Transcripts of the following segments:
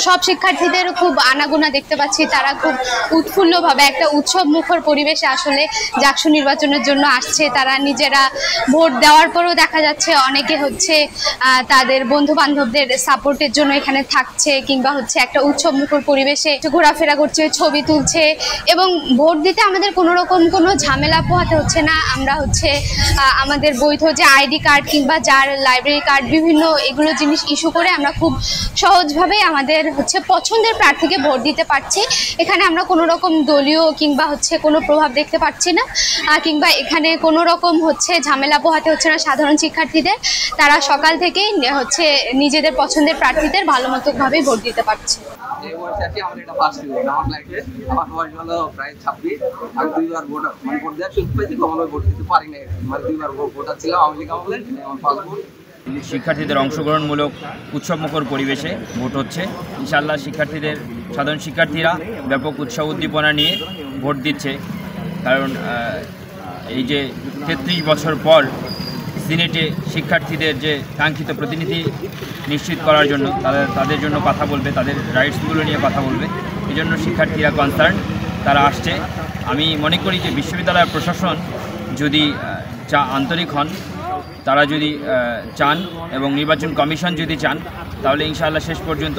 সব শিক্ষার্থীদের খুব আনাগোনা দেখতে পাচ্ছি, তারা খুব উৎফুল্লভাবে একটা উৎসব মুখর পরিবেশে আসলে জাকসু নির্বাচনের জন্য আসছে। তারা নিজেরা ভোট দেওয়ার পরেও দেখা যাচ্ছে অনেকে হচ্ছে তাদের বন্ধু বান্ধবদের সাপোর্টের জন্য এখানে থাকছে, কিংবা হচ্ছে একটা উৎসব মুখর পরিবেশে ঘোরাফেরা করছে, ছবি তুলছে। এবং ভোট দিতে আমাদের কোনো রকম কোনো ঝামেলা পোহাতে হচ্ছে না। আমরা হচ্ছে আমাদের বৈধ যে আইডি কার্ড কিংবা যার লাইব্রেরি কার্ড বিভিন্ন এগুলো জিনিস ইস্যু করে আমরা খুব সহজভাবে আমাদের হচ্ছে পছন্দের প্রার্থীকে ভোট দিতে পারছি। এখানে আমরা কোনো রকম দলীয় কিংবা হচ্ছে কোনো প্রভাব দেখতে পাচ্ছি না, কিংবা এখানে কোনো রকম হচ্ছে ঝামেলা পোহাতে হচ্ছে না সাধারণ শিক্ষার্থীদের। তারা সকাল থেকেই হচ্ছে নিজেদের পছন্দের প্রার্থীদের ভালো মতো ভাবে ভোট দিতে পারছে। আমার বয়স হলো প্রায় 26। আমি 2বার ভোট দেওয়ার সুযোগ পেয়েছি, কখনো ভোট দিতে পারি না। 2বার ভোটার ছিলাম আওয়ামী লীগ আমলে, আমার পাসপোর্ট। শিক্ষার্থীদের অংশগ্রহণমূলক উৎসবমুখর পরিবেশে ভোট হচ্ছে। ইনশাআল্লাহ সাধারণ শিক্ষার্থীরা ব্যাপক উৎসাহ উদ্দীপনা নিয়ে ভোট দিচ্ছে। কারণ এই যে 33 বছর পর সিনেটে শিক্ষার্থীদের যে কাঙ্ক্ষিত প্রতিনিধি নিশ্চিত করার জন্য তাদের জন্য কথা বলবে, তাদের রাইটসগুলো নিয়ে কথা বলবে। এই জন্য শিক্ষার্থীরা কনসার্ন, তারা আসছে। আমি মনে করি যে বিশ্ববিদ্যালয় প্রশাসন যদি আন্তরিক হন, তারা যদি চান এবং নির্বাচন কমিশন যদি চান, তাহলে ইনশাআল্লাহ শেষ পর্যন্ত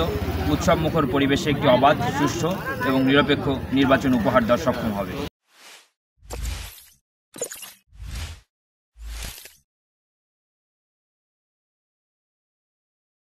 উৎসবমুখর পরিবেশে একটি অবাধ, সুষ্ঠু এবং নিরপেক্ষ নির্বাচন উপহার দেওয়া সক্ষম হবে।